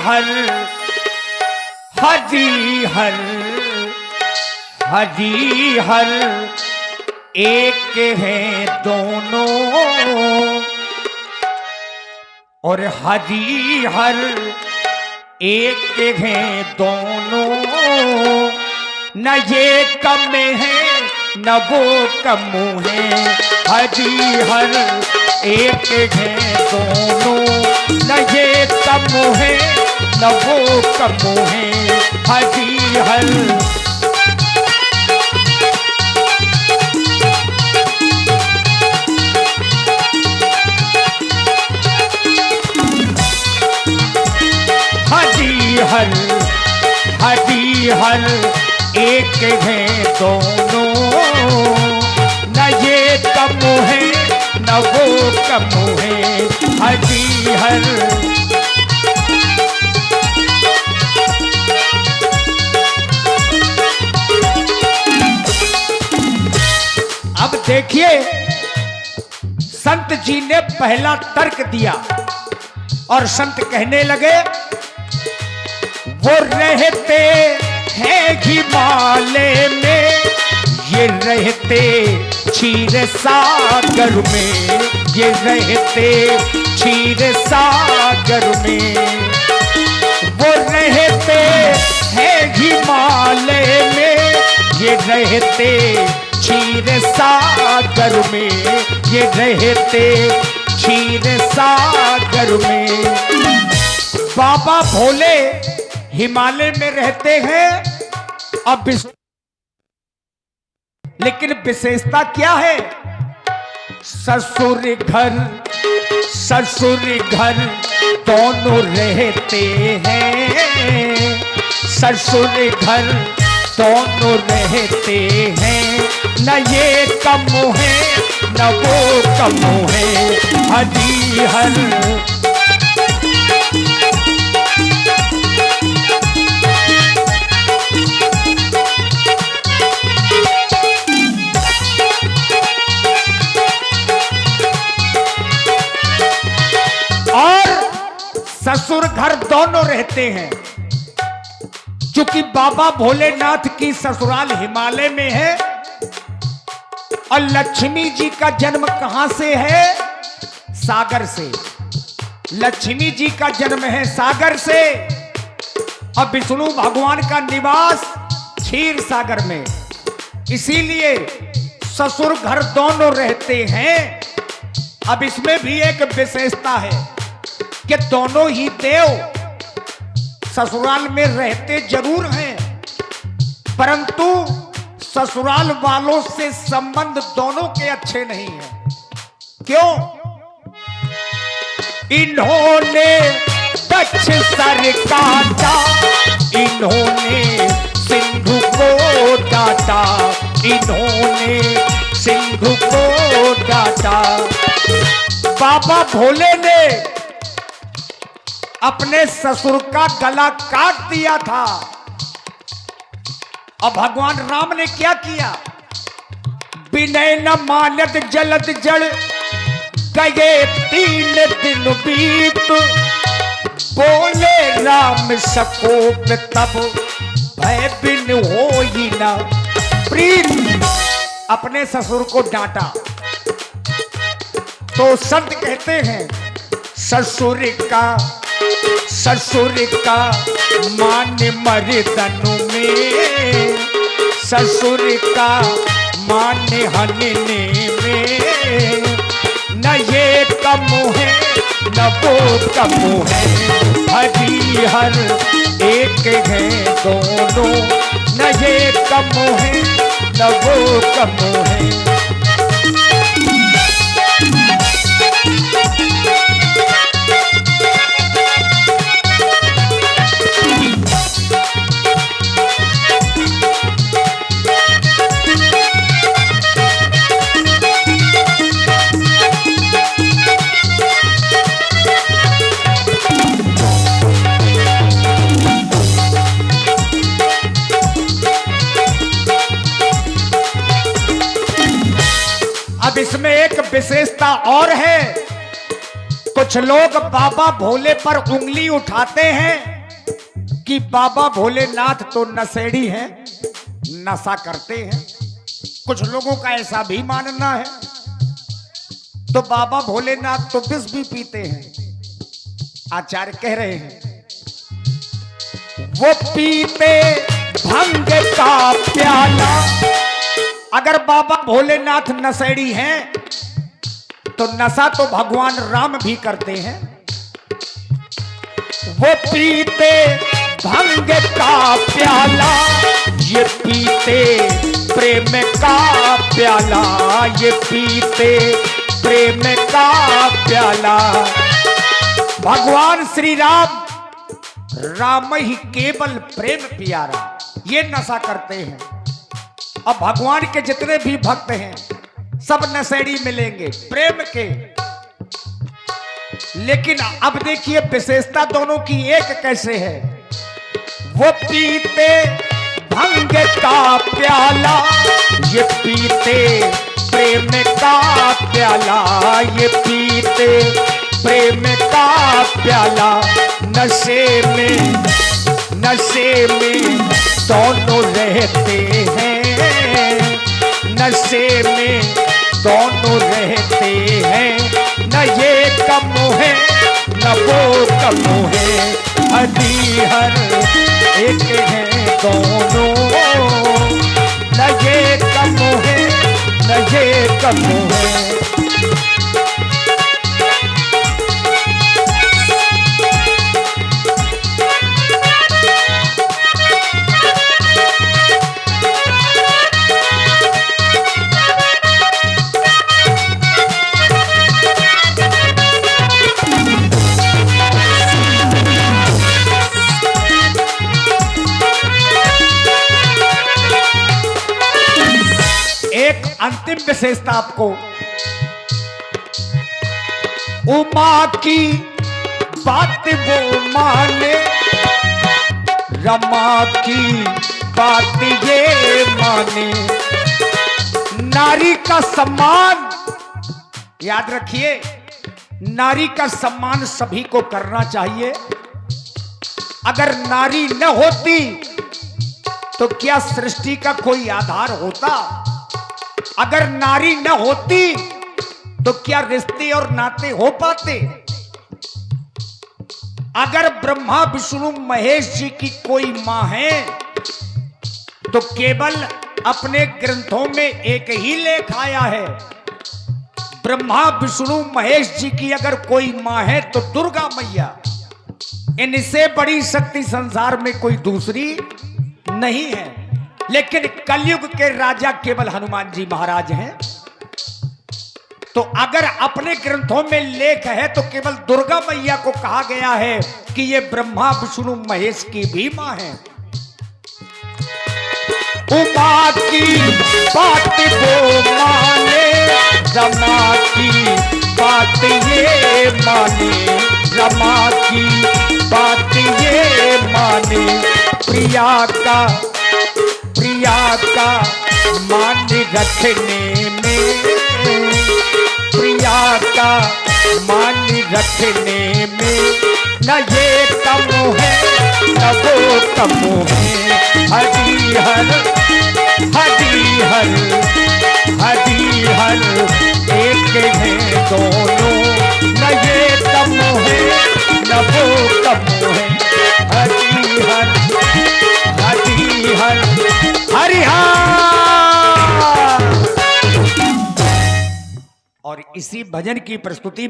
हर हरि हर हरि हर एक है दोनों, और हरि हर एक है दोनों, न ये कम है न वो कम है। हरि हर एक है दोनों, न ये कम है न वो कम है। हरि हर हर हरि हर एक है दोनों, न ये कम है न वो कम है। हरि हर अब देखिए, संत जी ने पहला तर्क दिया और संत कहने लगे, वो रहते हैं हिमालय में, ये रहते क्षीर सागर में, ये रहते क्षीर सागर में। वो रहते हैं हिमालय में, ये रहते क्षीर सागर में, ये रहते क्षीर सागर में। बाबा भोले हिमालय में रहते हैं, अब लेकिन विशेषता क्या है? ससुर घर दोनों रहते हैं, ससुर घर दोनों रहते हैं, न ये कम है न वो कम है। हरि हर ससुर घर दोनों रहते हैं। चूंकि बाबा भोलेनाथ की ससुराल हिमालय में है और लक्ष्मी जी का जन्म कहां से है? सागर से। लक्ष्मी जी का जन्म है सागर से और विष्णु भगवान का निवास क्षीर सागर में। इसीलिए ससुर घर दोनों रहते हैं। अब इसमें भी एक विशेषता है कि दोनों ही देव ससुराल में रहते जरूर हैं, परंतु ससुराल वालों से संबंध दोनों के अच्छे नहीं हैं। क्यों? इन्होंने दक्ष सर काटा, इन्होंने सिंधु को डांटा, इन्होंने सिंधु को डांटा। बाबा भोले ने अपने ससुर का गला काट दिया था और भगवान राम ने क्या किया? विनय न मानत जलद जड़, गए 3 दिन बीत, बोले राम सकोप तब, भय बिन होई न प्रीत। अपने ससुर को डांटा तो संत कहते हैं, ससुर का मान मर्दनु में, ससुर का मान हनने में, न ये कम है न वो कम है। हरि हर एक है दोनों, न ये कम है न वो कम है। अब इसमें एक विशेषता और है। कुछ कुछ लोग बाबा भोले पर उंगली उठाते हैं कि बाबा भोलेनाथ तो नशेड़ी हैं, नशा करते हैं। कुछ लोगों का ऐसा भी मानना है। तो बाबा भोलेनाथ तो विष भी पीते हैं। आचार्य कह रहे हैं वो पीते भंग का प्याला। अगर बाबा भोलेनाथ नशेड़ी हैं तो नशा तो भगवान राम भी करते हैं। वो पीते भंग का प्याला, ये पीते प्रेम का प्याला, ये पीते प्रेम का प्याला। भगवान श्री राम, राम ही केवल प्रेम प्यारा, ये नशा करते हैं। अब भगवान के जितने भी भक्त हैं सब नशेड़ी मिलेंगे प्रेम के। लेकिन अब देखिए विशेषता दोनों की एक कैसे है। वो पीते भंग का प्याला, ये पीते प्रेम का प्याला, ये पीते प्रेम का प्याला। नशे में दोनों रहते हैं, नशे में दोनों रहते हैं। न ये कम है न वो कम है, हर एक है दोनों। न ये कम है न ये कम है। अंतिम विशेषता आपको, उमा की बात वो माने, रमा की बात ये माने। नारी का सम्मान, याद रखिए, नारी का सम्मान सभी को करना चाहिए। अगर नारी न होती तो क्या सृष्टि का कोई आधार होता? अगर नारी न होती तो क्या रिश्ते और नाते हो पाते? अगर ब्रह्मा विष्णु महेश जी की कोई मां है तो केवल अपने ग्रंथों में एक ही लेख आया है। ब्रह्मा विष्णु महेश जी की अगर कोई मां है तो दुर्गा मैया। इनसे बड़ी शक्ति संसार में कोई दूसरी नहीं है। लेकिन कलयुग के राजा केवल हनुमान जी महाराज हैं। तो अगर अपने ग्रंथों में लेख है तो केवल दुर्गा मैया को कहा गया है कि ये ब्रह्मा विष्णु महेश की भी मां है। उमा की बात वो माने, रमा की बात ये माने, रमा की बात ये माने। प्रिया का मान रखने में, प्रिया का मान रखने में न ये कम है न वो कम है। हरिहर एक है दोनों, न ये कम है न वो कम है। हरिहर और इसी भजन की प्रस्तुति